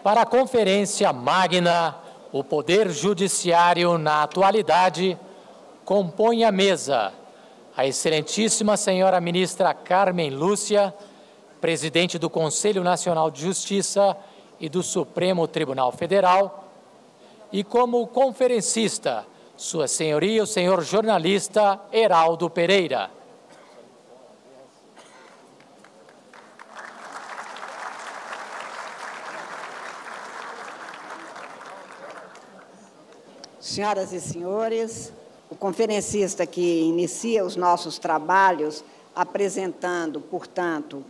Para a Conferência Magna, o Poder Judiciário na atualidade compõe a mesa a excelentíssima senhora ministra Carmen Lúcia, presidente do Conselho Nacional de Justiça e do Supremo Tribunal Federal, e como conferencista, Sua Senhoria, o senhor jornalista Heraldo Pereira. Senhoras e senhores, o conferencista que inicia os nossos trabalhos apresentando, portanto,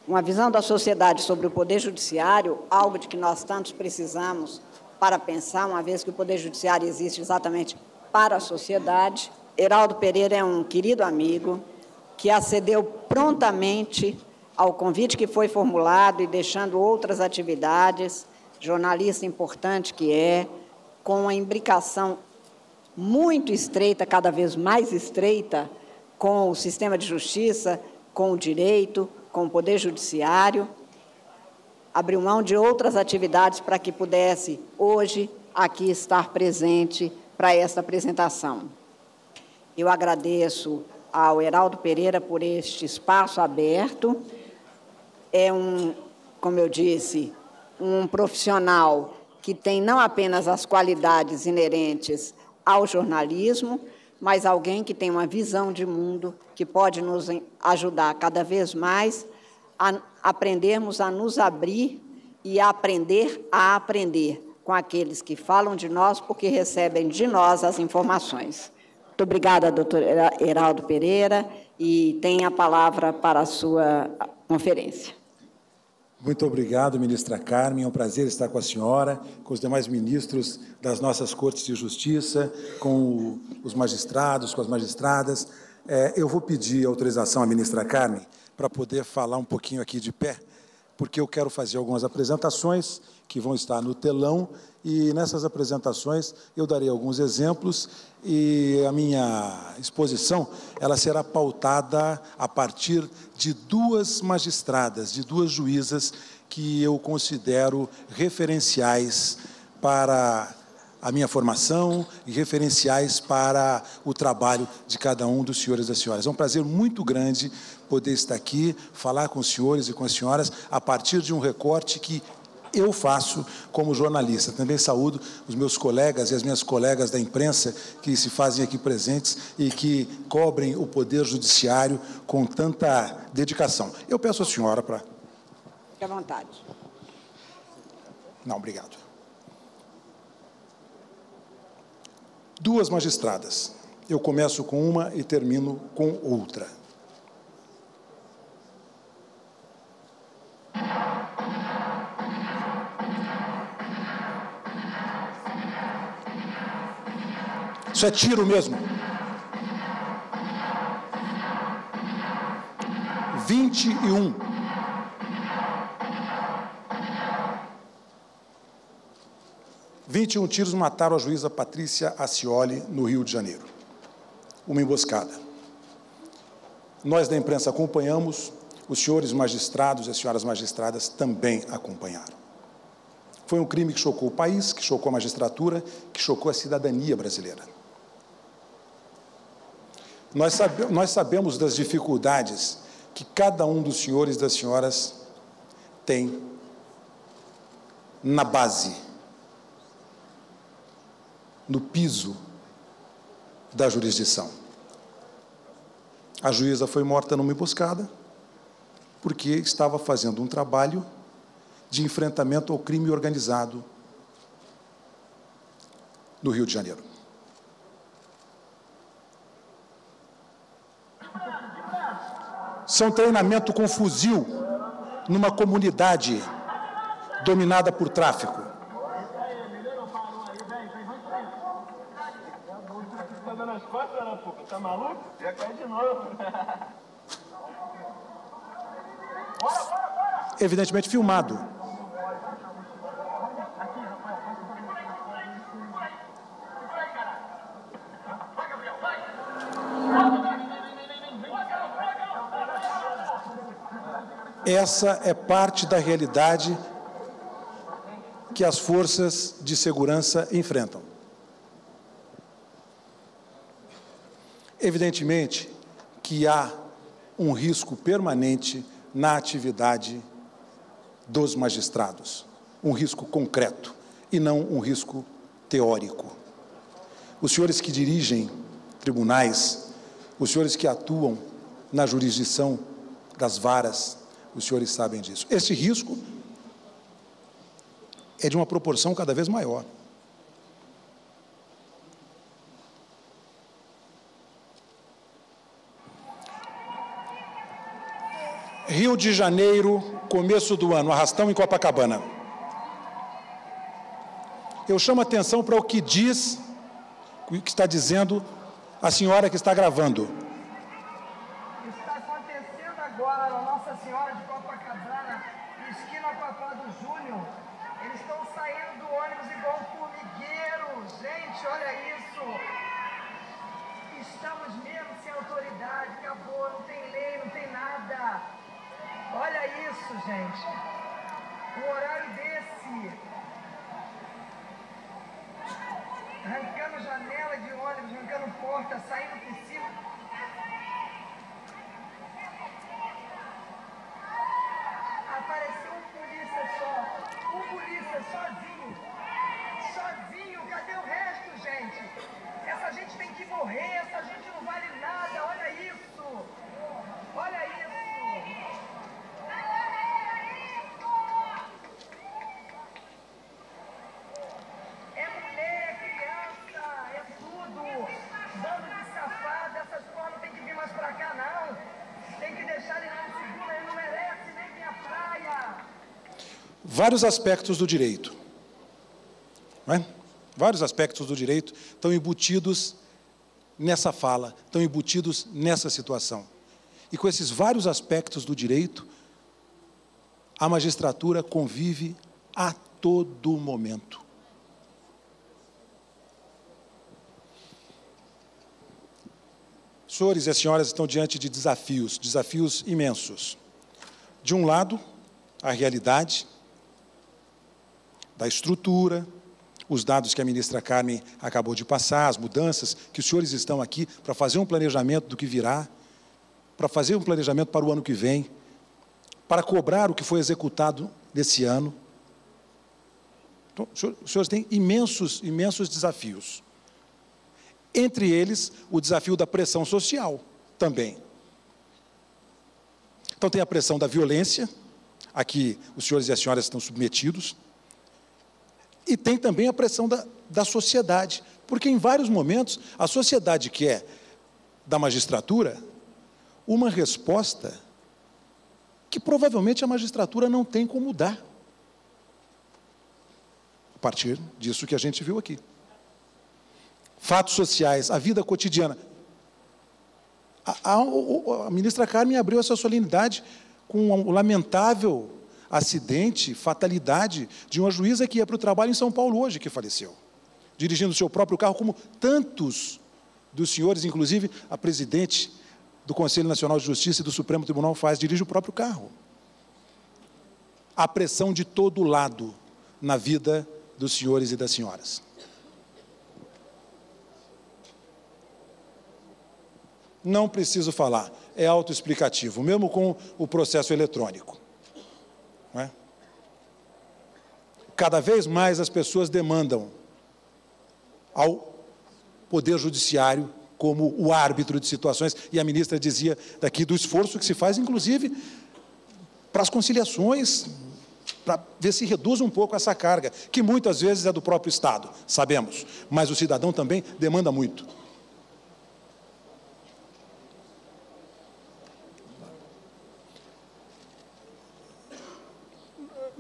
uma visão da sociedade sobre o Poder Judiciário, algo de que nós tantos precisamos para pensar, uma vez que o Poder Judiciário existe exatamente para a sociedade. Heraldo Pereira é um querido amigo que acedeu prontamente ao convite que foi formulado e deixando outras atividades, jornalista importante que é, com uma imbricação muito estreita, cada vez mais estreita, com o sistema de justiça, com o direito, com o Poder Judiciário, abriu mão de outras atividades para que pudesse, hoje, aqui estar presente para esta apresentação. Eu agradeço ao Heraldo Pereira por este espaço aberto. É como eu disse, um profissional que tem não apenas as qualidades inerentes ao jornalismo, mas alguém que tem uma visão de mundo que pode nos ajudar cada vez mais a aprendermos a nos abrir e a aprender com aqueles que falam de nós porque recebem de nós as informações. Muito obrigada, doutor Heraldo Pereira, e tem a palavra para a sua conferência. Muito obrigado, ministra Carmen. É um prazer estar com a senhora, com os demais ministros das nossas Cortes de Justiça, com os magistrados, com as magistradas. Eu vou pedir autorização à ministra Carmen para poder falar um pouquinho aqui de pé, porque eu quero fazer algumas apresentações que vão estar no telão, e nessas apresentações eu darei alguns exemplos, e a minha exposição ela será pautada a partir de duas magistradas, de duas juízas que eu considero referenciais para a minha formação e referenciais para o trabalho de cada um dos senhores e das senhoras. É um prazer muito grande poder estar aqui, falar com os senhores e com as senhoras a partir de um recorte que eu faço como jornalista. Também saúdo os meus colegas e as minhas colegas da imprensa que se fazem aqui presentes e que cobrem o Poder Judiciário com tanta dedicação. Eu peço à senhora para... Fique à vontade. Não, obrigado. Duas magistradas. Eu começo com uma e termino com outra. Isso é tiro mesmo. 21. Tiros mataram a juíza Patrícia Acioli, no Rio de Janeiro. Uma emboscada. Nós da imprensa acompanhamos, os senhores magistrados e as senhoras magistradas também acompanharam. Foi um crime que chocou o país, que chocou a magistratura, que chocou a cidadania brasileira. Nós sabemos das dificuldades que cada um dos senhores e das senhoras tem na base, no piso da jurisdição. A juíza foi morta numa emboscada porque estava fazendo um trabalho de enfrentamento ao crime organizado no Rio de Janeiro. São treinamento com fuzil numa comunidade dominada por tráfico. Tá maluco? Já cai de novo. Evidentemente filmado. Essa é parte da realidade que as forças de segurança enfrentam. Evidentemente que há um risco permanente na atividade dos magistrados, um risco concreto e não um risco teórico. Os senhores que dirigem tribunais, os senhores que atuam na jurisdição das varas, os senhores sabem disso. Esse risco é de uma proporção cada vez maior. Rio de Janeiro, começo do ano, arrastão em Copacabana. Eu chamo a atenção para o que diz, o que está dizendo a senhora que está gravando. Está acontecendo agora na Nossa Senhora de Copacabana, esquina com a Prado Júnior. Eles estão saindo do ônibus igual formigueiros. Gente, olha isso. Estamos mesmo sem autoridade, acabou, não tem lei, não tem nada. Olha isso, gente. Um horário desse. Arrancando janela de ônibus, arrancando porta, saindo por cima. Apareceu um polícia sozinho. Sozinho, cadê o resto, gente? Essa gente tem que morrer, essa gente não vale nada, olha isso. Olha isso. Vários aspectos do direito, não é? Vários aspectos do direito estão embutidos nessa fala, estão embutidos nessa situação. E com esses vários aspectos do direito, a magistratura convive a todo momento. Os senhores e as senhoras estão diante de desafios imensos. De um lado, a realidade da estrutura, os dados que a ministra Carmen acabou de passar, as mudanças, que os senhores estão aqui para fazer um planejamento do que virá, para fazer um planejamento para o ano que vem, para cobrar o que foi executado nesse ano. Então, os senhores têm imensos desafios. Entre eles, o desafio da pressão social também. Então, tem a pressão da violência, a que os senhores e as senhoras estão submetidos, e tem também a pressão da sociedade, porque em vários momentos a sociedade quer da magistratura uma resposta que provavelmente a magistratura não tem como dar, a partir disso que a gente viu aqui. Fatos sociais, a vida cotidiana. A ministra Carmen abriu essa solenidade com o lamentável acidente, fatalidade de uma juíza que ia para o trabalho em São Paulo hoje, que faleceu, dirigindo o seu próprio carro, como tantos dos senhores, inclusive a presidente do Conselho Nacional de Justiça e do Supremo Tribunal dirige o próprio carro. A pressão de todo lado na vida dos senhores e das senhoras. Não preciso falar, é autoexplicativo, mesmo com o processo eletrônico. Não é? Cada vez mais as pessoas demandam ao Poder Judiciário como o árbitro de situações, e a ministra dizia daqui do esforço que se faz, inclusive, para as conciliações, para ver se reduz um pouco essa carga, que muitas vezes é do próprio Estado, sabemos, mas o cidadão também demanda muito.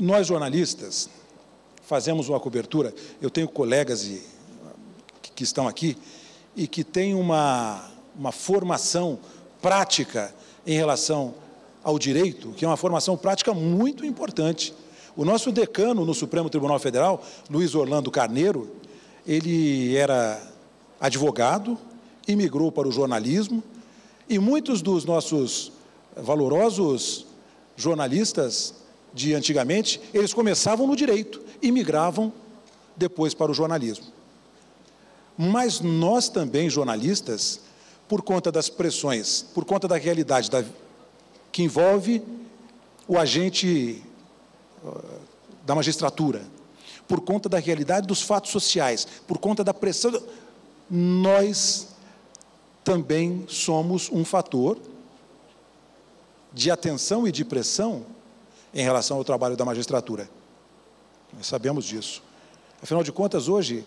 Nós, jornalistas, fazemos uma cobertura, eu tenho colegas que estão aqui e que têm uma formação prática em relação ao direito, que é uma formação prática muito importante. O nosso decano no Supremo Tribunal Federal, Luiz Orlando Carneiro, ele era advogado, e migrou para o jornalismo, e muitos dos nossos valorosos jornalistas de antigamente, eles começavam no direito e migravam depois para o jornalismo. Mas nós também, jornalistas, por conta das pressões, por conta da realidade que envolve o agente da magistratura, por conta da realidade dos fatos sociais, por conta da pressão, nós também somos um fator de atenção e de pressão em relação ao trabalho da magistratura. Nós sabemos disso. Afinal de contas, hoje,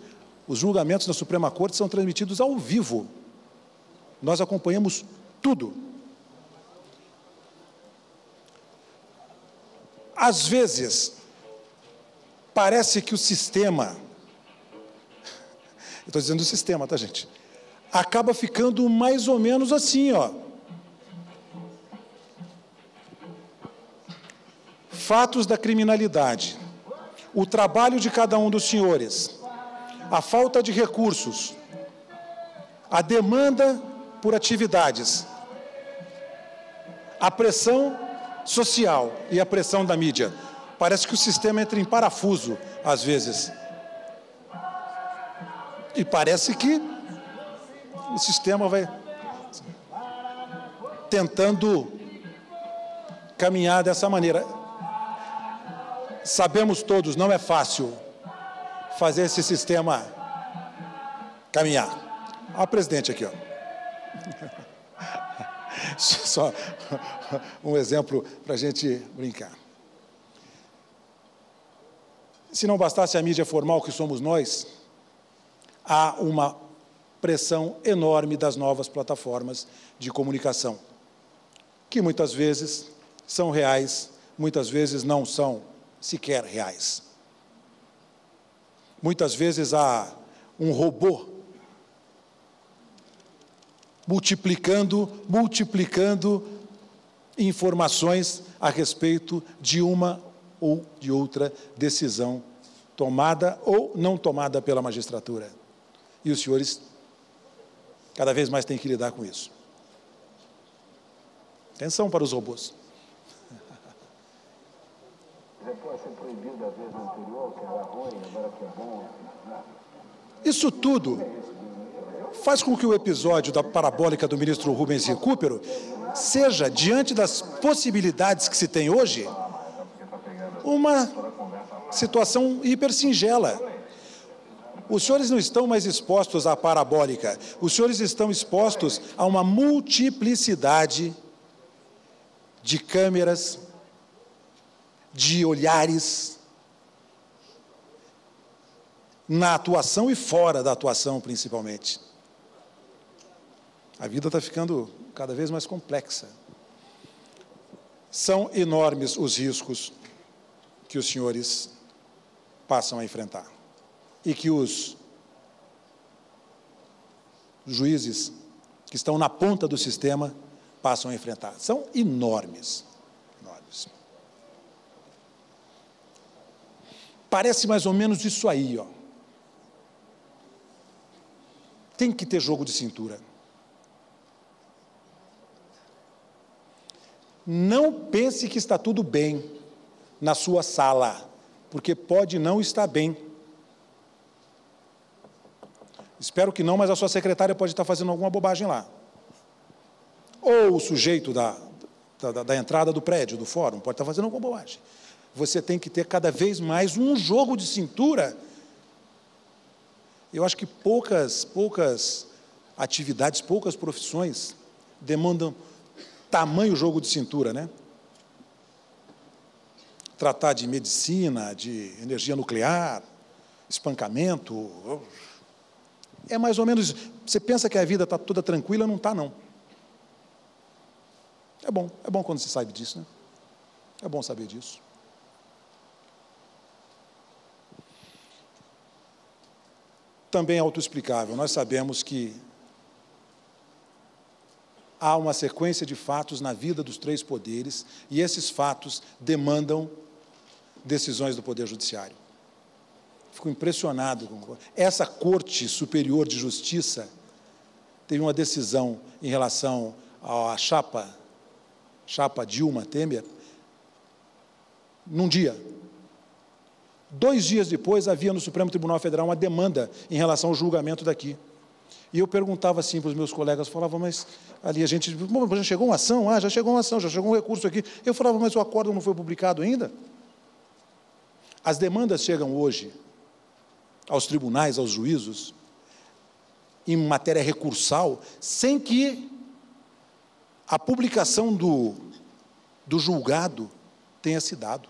os julgamentos da Suprema Corte são transmitidos ao vivo. Nós acompanhamos tudo. Às vezes, parece que o sistema, eu estou dizendo o sistema, tá, gente? Acaba ficando mais ou menos assim, ó. Fatos da criminalidade, o trabalho de cada um dos senhores, a falta de recursos, a demanda por atividades, a pressão social e a pressão da mídia. Parece que o sistema entra em parafuso, às vezes. E parece que o sistema vai tentando caminhar dessa maneira. Sabemos todos, não é fácil fazer esse sistema caminhar. Olha o presidente aqui, ó. Só um exemplo para a gente brincar. Se não bastasse a mídia formal que somos nós, há uma pressão enorme das novas plataformas de comunicação, que muitas vezes são reais, muitas vezes não são sequer reais. Muitas vezes há um robô multiplicando informações a respeito de uma ou de outra decisão tomada ou não tomada pela magistratura. E os senhores cada vez mais têm que lidar com isso. Atenção para os robôs. Isso tudo faz com que o episódio da parabólica do ministro Rubens Recupero seja, diante das possibilidades que se tem hoje, uma situação hiper singela. Os senhores não estão mais expostos à parabólica, os senhores estão expostos a uma multiplicidade de câmeras, de olhares, na atuação e fora da atuação, principalmente. A vida está ficando cada vez mais complexa. São enormes os riscos que os senhores passam a enfrentar e que os juízes que estão na ponta do sistema passam a enfrentar. São enormes, enormes. Parece mais ou menos isso aí, ó. Tem que ter jogo de cintura. Não pense que está tudo bem na sua sala, porque pode não estar bem. Espero que não, mas a sua secretária pode estar fazendo alguma bobagem lá. Ou o sujeito da entrada do prédio, do fórum, pode estar fazendo alguma bobagem. Você tem que ter cada vez mais um jogo de cintura. Eu acho que poucas atividades, poucas profissões demandam tamanho jogo de cintura, né? Tratar de medicina, de energia nuclear, espancamento, é mais ou menos isso. Você pensa que a vida está toda tranquila, não está, não. É bom quando se sabe disso, né? É bom saber disso. Também é autoexplicável. Nós sabemos que há uma sequência de fatos na vida dos três poderes e esses fatos demandam decisões do Poder Judiciário. Fico impressionado com essa Corte Superior de Justiça. Teve uma decisão em relação à chapa Dilma Temer, num dia. 2 dias depois, havia no Supremo Tribunal Federal uma demanda em relação ao julgamento daqui. E eu perguntava assim para os meus colegas, falava, mas ali a gente, já chegou uma ação? Ah, já chegou uma ação, já chegou um recurso aqui. Eu falava, mas o acórdão não foi publicado ainda? As demandas chegam hoje aos tribunais, aos juízos, em matéria recursal, sem que a publicação do julgado tenha se dado.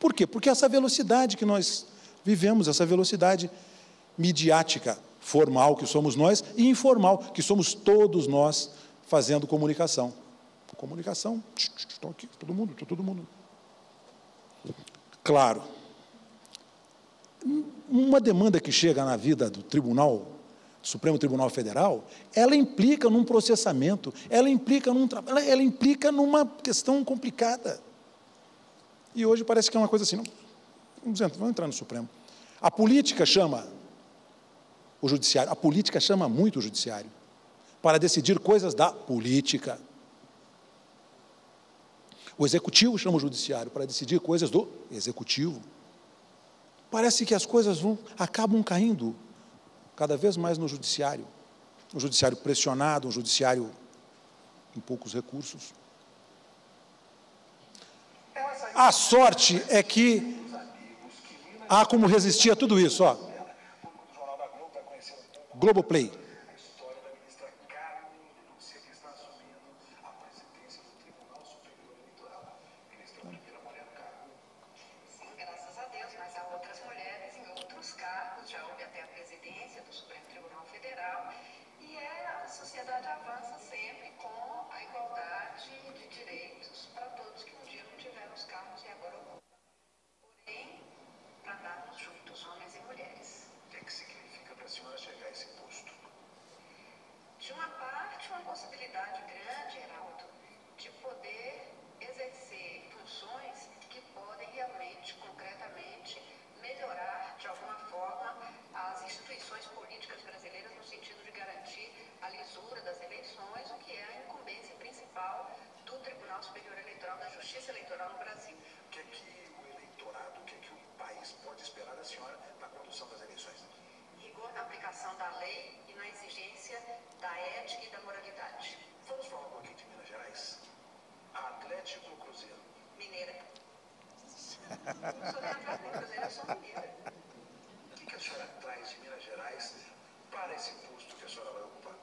Por quê? Porque essa velocidade que nós vivemos, essa velocidade midiática, formal, que somos nós, e informal, que somos todos nós fazendo comunicação. Comunicação, estou aqui, todo mundo. Claro, uma demanda que chega na vida do Tribunal, Supremo Tribunal Federal, ela implica num processamento, ela implica num trabalho, ela implica numa questão complicada. E hoje parece que é uma coisa assim, não, vamos entrar no Supremo. A política chama o judiciário, a política chama muito o judiciário para decidir coisas da política. O executivo chama o judiciário para decidir coisas do executivo. Parece que as coisas acabam caindo cada vez mais no judiciário. Um judiciário pressionado, um judiciário com poucos recursos. A sorte é que há como resistir a tudo isso, ó. Globoplay. Graças a Deus, mas há outras mulheres em outros cargos, já houve até a presidência do Supremo Tribunal Federal, e a sociedade avança sempre com a igualdade de direitos para todos que um dia não tiveram os cargos e agora ocupam. Porém, para andarmos juntos, homens e mulheres. O que significa para a senhora chegar a esse posto? De uma parte, uma possibilidade grande, Heraldo, de poder exercer funções que podem realmente, concretamente, melhorar, de alguma forma, as instituições políticas brasileiras no sentido de garantir a lisura das eleições, o que é a incumbência principal do Tribunal Superior Eleitoral, da Justiça Eleitoral no Brasil. O que o eleitorado, o que o país pode esperar da senhora na condução das eleições? Rigor na aplicação da lei e na exigência da ética e da moralidade. Vamos falar um pouquinho de Minas Gerais? Atlético ou Cruzeiro? Mineira. Não sou nem Atlético nem Cruzeiro, eu sou mineira. O que a senhora traz de Minas Gerais para esse posto que a senhora vai ocupar?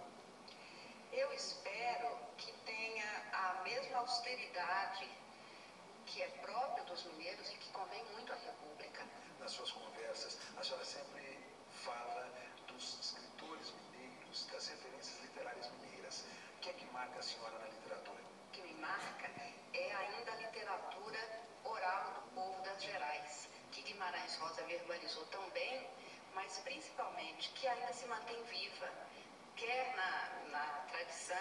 Eu espero que tenha a mesma austeridade que é própria dos mineiros e que convém muito à República. Nas suas conversas, a senhora sempre fala dos escritores mineiros, das referências literárias mineiras. O que é que marca a senhora na literatura? O que me marca é ainda a literatura oral do povo das Gerais, que Guimarães Rosa verbalizou tão bem, mas principalmente que ainda se mantém viva, quer na tradição,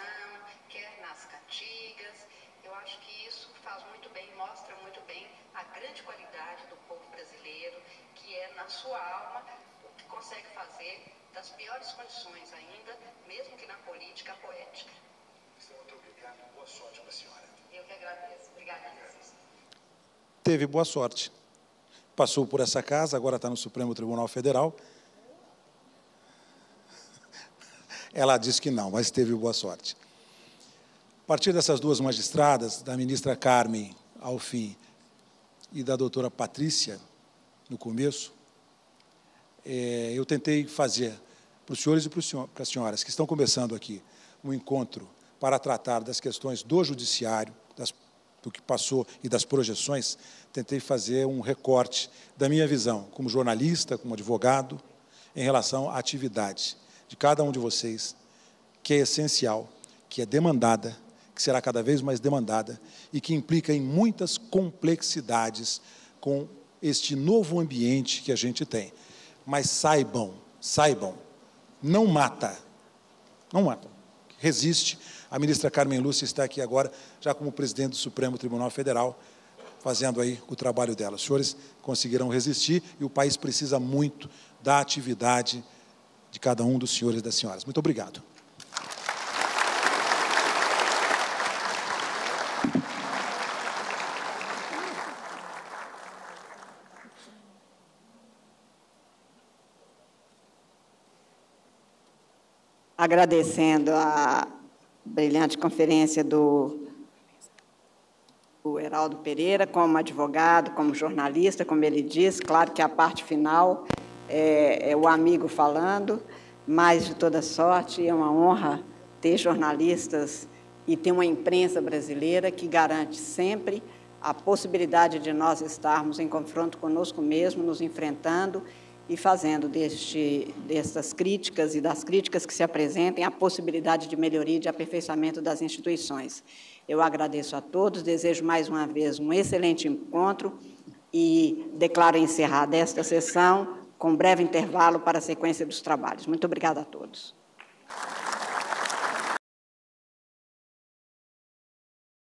quer nas cantigas. Eu acho que isso faz muito bem, mostra muito bem a grande qualidade do povo brasileiro, que é na sua alma o que consegue fazer das piores condições ainda, mesmo que na política, poética. Muito obrigado, boa sorte para a senhora. Eu que agradeço. Obrigada. Teve boa sorte. Passou por essa casa, agora está no Supremo Tribunal Federal. Ela disse que não, mas teve boa sorte. A partir dessas duas magistradas, da ministra Carmen, ao fim, e da doutora Patrícia, no começo, eu tentei fazer para os senhores e para as senhoras que estão começando aqui um encontro para tratar das questões do judiciário, do que passou e das projeções. Tentei fazer um recorte da minha visão como jornalista, como advogado, em relação à atividade de cada um de vocês, que é essencial, que é demandada, que será cada vez mais demandada e que implica em muitas complexidades com este novo ambiente que a gente tem. Mas saibam, não mata, resiste. A ministra Carmen Lúcia está aqui agora, já como presidente do Supremo Tribunal Federal, fazendo aí o trabalho dela. Os senhores conseguirão resistir e o país precisa muito da atividade de cada um dos senhores e das senhoras. Muito obrigado. agradecendo a brilhante conferência do Heraldo Pereira, como advogado, como jornalista, como ele disse. Claro que a parte final é o amigo falando, mas, de toda sorte, é uma honra ter jornalistas e ter uma imprensa brasileira que garante sempre a possibilidade de nós estarmos em confronto conosco mesmo, nos enfrentando e fazendo destas críticas e das críticas que se apresentem a possibilidade de melhoria e de aperfeiçoamento das instituições. Eu agradeço a todos, desejo mais uma vez um excelente encontro e declaro encerrada esta sessão com breve intervalo para a sequência dos trabalhos. Muito obrigada a todos.